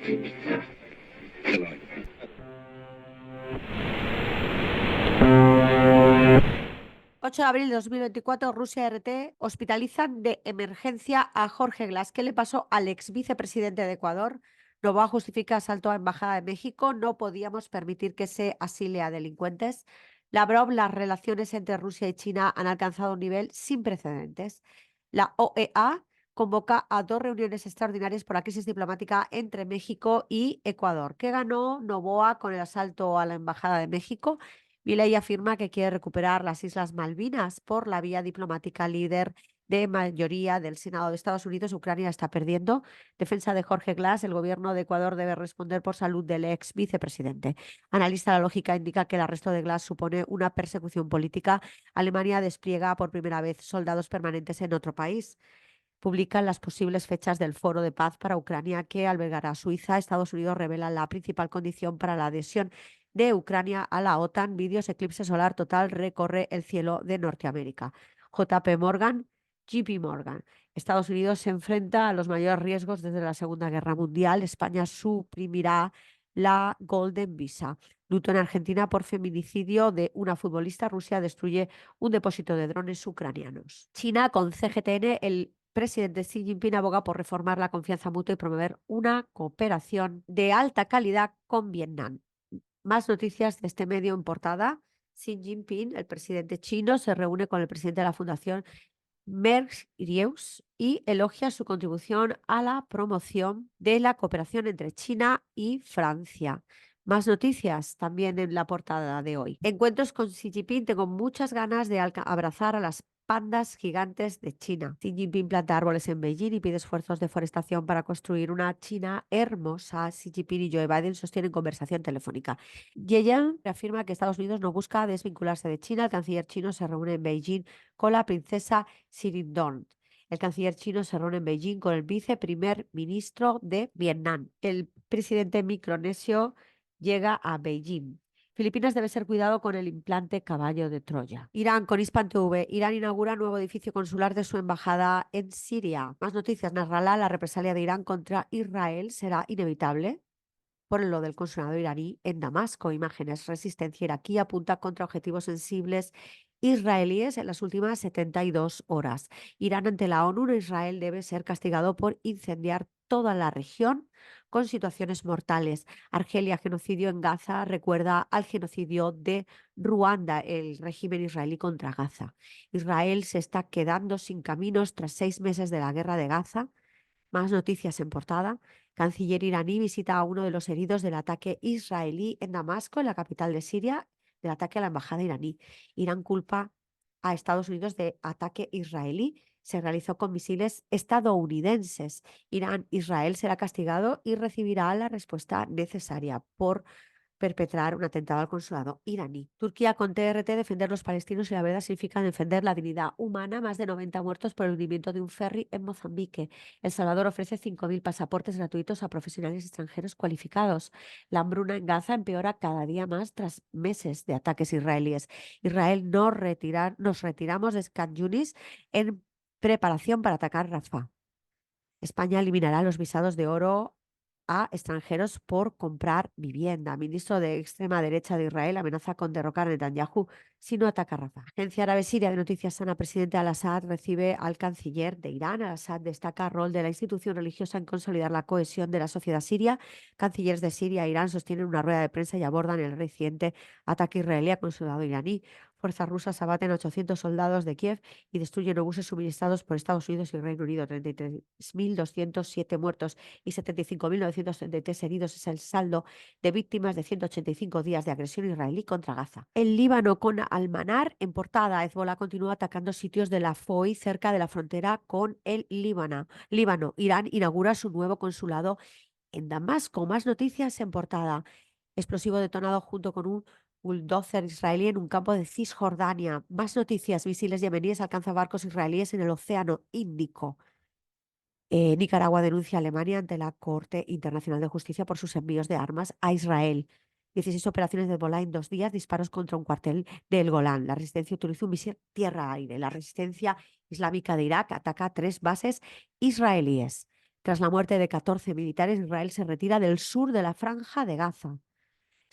8 de abril de 2024, Rusia y RT hospitalizan de emergencia a Jorge Glass. ¿Qué le pasó al ex vicepresidente de Ecuador? Noboa justifica asalto a Embajada de México. No podíamos permitir que se asile a delincuentes. Lavrov, las relaciones entre Rusia y China han alcanzado un nivel sin precedentes. La OEA convoca a 2 reuniones extraordinarias por la crisis diplomática entre México y Ecuador. ¿Qué ganó Noboa con el asalto a la Embajada de México? Milei afirma que quiere recuperar las Islas Malvinas por la vía diplomática. Líder de mayoría del Senado de Estados Unidos, Ucrania está perdiendo. Defensa de Jorge Glass, el gobierno de Ecuador debe responder por salud del ex vicepresidente. Analista, la lógica indica que el arresto de Glass supone una persecución política. Alemania despliega por primera vez soldados permanentes en otro país. Publican las posibles fechas del Foro de Paz para Ucrania que albergará Suiza. Estados Unidos revela la principal condición para la adhesión de Ucrania a la OTAN. Vídeos, eclipse solar total recorre el cielo de Norteamérica. JP Morgan, JP Morgan. Estados Unidos se enfrenta a los mayores riesgos desde la Segunda Guerra Mundial. España suprimirá la Golden Visa. Luto en Argentina por feminicidio de una futbolista. Rusia destruye un depósito de drones ucranianos. China con CGTN, el presidente Xi Jinping aboga por reformar la confianza mutua y promover una cooperación de alta calidad con Vietnam. Más noticias de este medio en portada. Xi Jinping, el presidente chino, se reúne con el presidente de la Fundación Merck-Reus y elogia su contribución a la promoción de la cooperación entre China y Francia. Más noticias también en la portada de hoy. Encuentros con Xi Jinping. Tengo muchas ganas de abrazar a las pandas gigantes de China. Xi Jinping planta árboles en Beijing y pide esfuerzos de forestación para construir una China hermosa. Xi Jinping y Joe Biden sostienen conversación telefónica. Yellen reafirma que Estados Unidos no busca desvincularse de China. El canciller chino se reúne en Beijing con la princesa Sirindong. El canciller chino se reúne en Beijing con el viceprimer ministro de Vietnam. El presidente micronesio llega a Beijing. Filipinas debe ser cuidado con el implante caballo de Troya. Irán con Hispan TV. Irán inaugura nuevo edificio consular de su embajada en Siria. Más noticias. Nasrallah, la represalia de Irán contra Israel será inevitable por lo del consulado iraní en Damasco. Imágenes. Resistencia iraquí apunta contra objetivos sensibles israelíes en las últimas 72 horas. Irán ante la ONU. Israel debe ser castigado por incendiar toda la región con situaciones mortales. Argelia, genocidio en Gaza, recuerda al genocidio de Ruanda, el régimen israelí contra Gaza. Israel se está quedando sin caminos tras 6 meses de la guerra de Gaza. Más noticias en portada. Canciller iraní visita a uno de los heridos del ataque israelí en Damasco, en la capital de Siria, del ataque a la embajada iraní. Irán culpa a Estados Unidos de ataque israelí. Se realizó con misiles estadounidenses. Israel será castigado y recibirá la respuesta necesaria por perpetrar un atentado al consulado iraní. Turquía con TRT, defender los palestinos y la verdad significa defender la dignidad humana. Más de 90 muertos por el hundimiento de un ferry en Mozambique. El Salvador ofrece 5.000 pasaportes gratuitos a profesionales extranjeros cualificados. La hambruna en Gaza empeora cada día más tras meses de ataques israelíes. Israel nos retiramos de Khan Yunis en preparación para atacar Rafah. España eliminará los visados de oro a extranjeros por comprar vivienda. Ministro de extrema derecha de Israel amenaza con derrocar a Netanyahu si no ataca Rafah. Agencia árabe siria de noticias Sana, presidente al-Assad recibe al canciller de Irán. Al-Assad destaca el rol de la institución religiosa en consolidar la cohesión de la sociedad siria. Cancilleres de Siria e Irán sostienen una rueda de prensa y abordan el reciente ataque israelí al consulado iraní. Fuerzas rusas abaten a 800 soldados de Kiev y destruyen obuses suministrados por Estados Unidos y Reino Unido. 33.207 muertos y 75.933 heridos es el saldo de víctimas de 185 días de agresión israelí contra Gaza. El Líbano con Al-Manar en portada. Hezbollah continúa atacando sitios de la FOI cerca de la frontera con el Líbano. Irán inaugura su nuevo consulado en Damasco. Más noticias en portada. Explosivo detonado junto con un bulldozer israelí en un campo de Cisjordania. Más noticias. Misiles yemeníes alcanzan barcos israelíes en el Océano Índico. Nicaragua denuncia a Alemania ante la Corte Internacional de Justicia por sus envíos de armas a Israel. 16 operaciones de Hezbollah en 2 días, disparos contra un cuartel del Golán. La resistencia utilizó un misil tierra-aire. La resistencia islámica de Irak ataca 3 bases israelíes. Tras la muerte de 14 militares, Israel se retira del sur de la Franja de Gaza.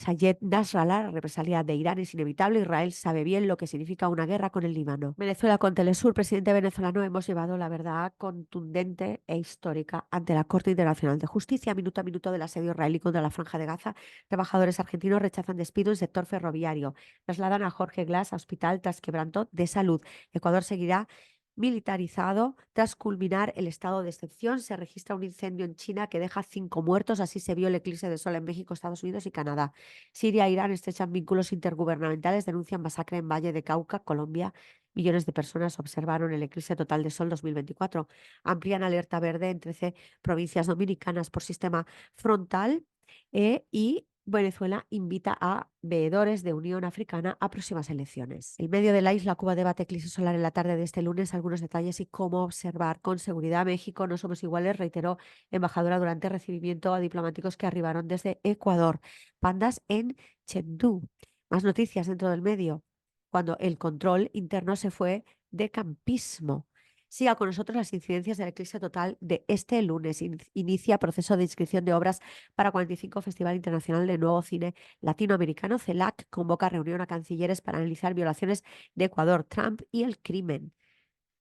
Sayed Nasrallah, la represalia de Irán es inevitable. Israel sabe bien lo que significa una guerra con el Líbano. Venezuela con Telesur, presidente venezolano, hemos llevado la verdad contundente e histórica ante la Corte Internacional de Justicia. Minuto a minuto del asedio israelí contra la Franja de Gaza, trabajadores argentinos rechazan despido en sector ferroviario. Trasladan a Jorge Glass a hospital tras quebranto de salud. Ecuador seguirá militarizado. Tras culminar el estado de excepción, se registra un incendio en China que deja 5 muertos. Así se vio el eclipse de sol en México, Estados Unidos y Canadá. Siria e Irán estrechan vínculos intergubernamentales, denuncian masacre en Valle de Cauca, Colombia. Millones de personas observaron el eclipse total de sol 2024. Amplían alerta verde en 13 provincias dominicanas por sistema frontal y Venezuela invita a veedores de Unión Africana a próximas elecciones. En medio de la isla, Cuba debate eclipse solar en la tarde de este lunes. Algunos detalles y cómo observar con seguridad. México, no somos iguales, reiteró embajadora durante recibimiento a diplomáticos que arribaron desde Ecuador. Pandas en Chengdu. Más noticias dentro del medio. Cuando el control interno se fue de campismo. Siga con nosotros las incidencias del eclipse total de este lunes. Inicia proceso de inscripción de obras para 45 Festival Internacional de Nuevo Cine Latinoamericano. CELAC convoca reunión a cancilleres para analizar violaciones de Ecuador, Trump y el crimen.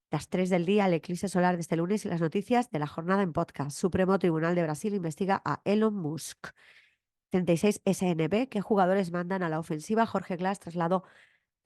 Las 3 del día, el eclipse solar de este lunes y las noticias de la jornada en podcast. Supremo Tribunal de Brasil investiga a Elon Musk. 36 SNB, ¿qué jugadores mandan a la ofensiva? Jorge Glass trasladó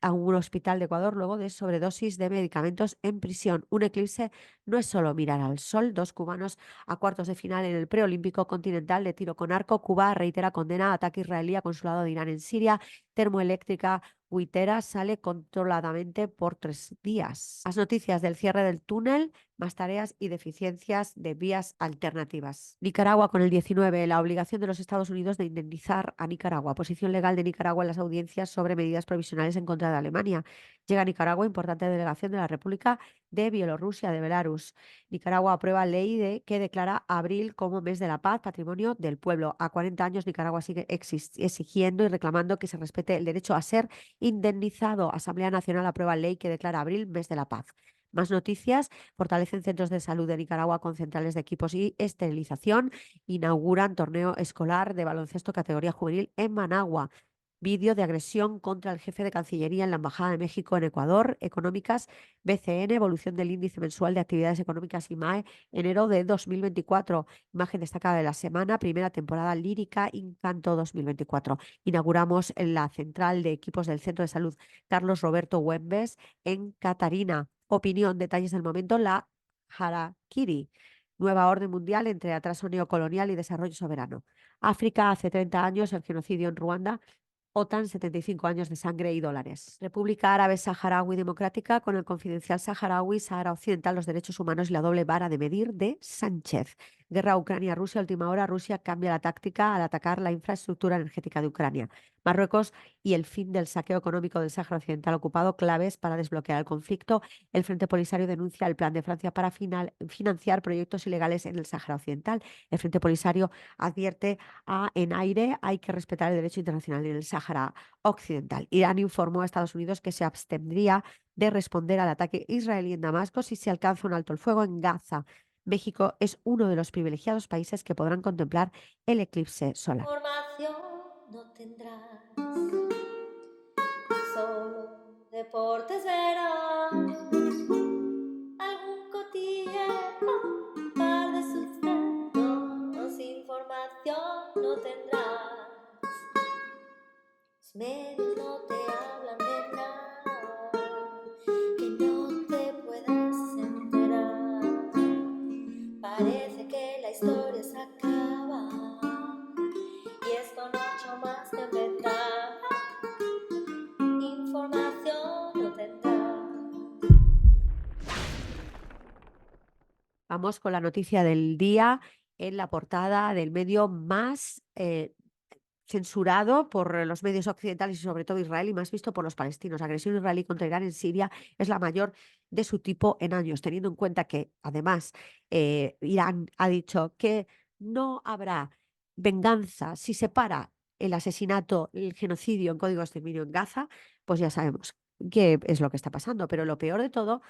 a un hospital de Ecuador luego de sobredosis de medicamentos en prisión. Un eclipse no es solo mirar al sol. 2 cubanos a cuartos de final en el preolímpico continental de tiro con arco. Cuba reitera condena a ataque israelí a consulado de Irán en Siria. Termoeléctrica Huitera sale controladamente por 3 días. Las noticias del cierre del túnel, más tareas y deficiencias de vías alternativas. Nicaragua con el 19, la obligación de los Estados Unidos de indemnizar a Nicaragua. Posición legal de Nicaragua en las audiencias sobre medidas provisionales en contra de Alemania. Llega a Nicaragua importante delegación de la República de Bielorrusia, de Belarus. Nicaragua aprueba ley que declara abril como mes de la paz, patrimonio del pueblo. A 40 años Nicaragua sigue exigiendo y reclamando que se respete el derecho a ser indemnizado. Asamblea Nacional aprueba ley que declara abril mes de la paz. Más noticias, fortalecen centros de salud de Nicaragua con centrales de equipos y esterilización. Inauguran torneo escolar de baloncesto categoría juvenil en Managua. Vídeo de agresión contra el jefe de Cancillería en la Embajada de México en Ecuador. Económicas, BCN, evolución del índice mensual de actividades económicas IMAE, enero de 2024. Imagen destacada de la semana, primera temporada lírica, Encanto 2024. Inauguramos en la central de equipos del Centro de Salud Carlos Roberto Güemes en Catarina. Opinión, detalles del momento, la Harakiri. Nueva orden mundial entre atraso neocolonial y desarrollo soberano. África, hace 30 años, el genocidio en Ruanda. OTAN, 75 años de sangre y dólares. República Árabe Saharaui Democrática, con el confidencial saharaui, Sahara Occidental, los derechos humanos y la doble vara de medir de Sánchez. Guerra Ucrania-Rusia, última hora, Rusia cambia la táctica al atacar la infraestructura energética de Ucrania. Marruecos y el fin del saqueo económico del Sáhara Occidental ocupado, claves para desbloquear el conflicto. El Frente Polisario denuncia el plan de Francia para financiar proyectos ilegales en el Sáhara Occidental. El Frente Polisario advierte en aire, hay que respetar el derecho internacional en el Sáhara Occidental. Irán informó a Estados Unidos que se abstendría de responder al ataque israelí en Damasco si se alcanza un alto el fuego en Gaza. México es uno de los privilegiados países que podrán contemplar el eclipse solar. Información no tendrás, solo deportes verás, algún cotilleo, un par de sucesos, información no tendrás. Los medios no te hablan de nada que no te puedas enterar. Parece que la historia se acaba y esto no ha hecho más que empezar. Información no tendrás. Vamos con la noticia del día en la portada del medio más censurado por los medios occidentales y sobre todo Israel y más visto por los palestinos. Agresión israelí contra Irán en Siria es la mayor de su tipo en años, teniendo en cuenta que además Irán ha dicho que no habrá venganza si se para el asesinato, el genocidio en código de exterminio en Gaza. Pues ya sabemos qué es lo que está pasando. Pero lo peor de todo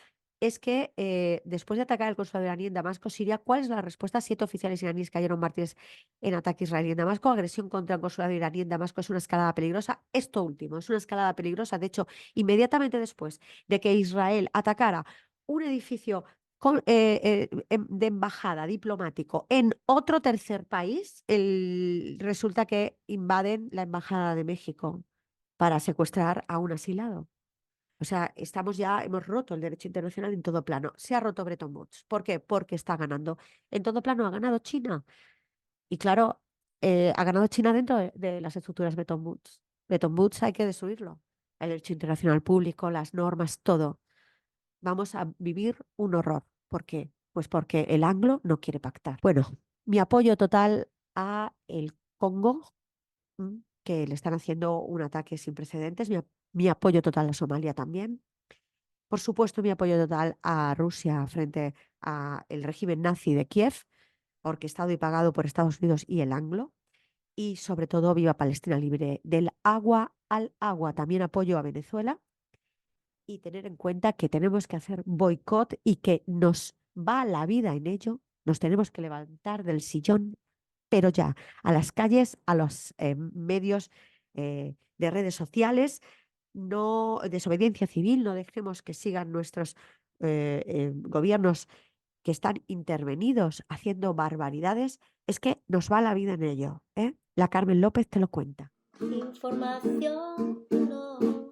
es que después de atacar el consulado iraní en Damasco, Siria, ¿cuál es la respuesta? 7 oficiales iraníes cayeron mártires en ataque israelí en Damasco. Agresión contra el consulado iraní en Damasco es una escalada peligrosa. Esto último es una escalada peligrosa. De hecho, inmediatamente después de que Israel atacara un edificio de embajada diplomático en otro tercer país, resulta que invaden la embajada de México para secuestrar a un asilado. O sea, hemos roto el derecho internacional en todo plano. Se ha roto Bretton Woods. ¿Por qué? Porque está ganando. En todo plano ha ganado China. Y claro, ha ganado China dentro de las estructuras Bretton Woods. Bretton Woods hay que destruirlo. El derecho internacional público, las normas, todo. Vamos a vivir un horror. ¿Por qué? Pues porque el anglo no quiere pactar. Bueno, mi apoyo total a el Congo, que le están haciendo un ataque sin precedentes. Mi apoyo total a Somalia también. Por supuesto, mi apoyo total a Rusia frente al régimen nazi de Kiev, orquestado y pagado por Estados Unidos y el Anglo. Y sobre todo, viva Palestina libre, del agua al agua. También apoyo a Venezuela y tener en cuenta que tenemos que hacer boicot y que nos va la vida en ello. Nos tenemos que levantar del sillón, pero ya, a las calles, a los medios de redes sociales, no desobediencia civil, no dejemos que sigan nuestros gobiernos que están intervenidos haciendo barbaridades, es que nos va la vida en ello, ¿eh? La Carmen López te lo cuenta. Información no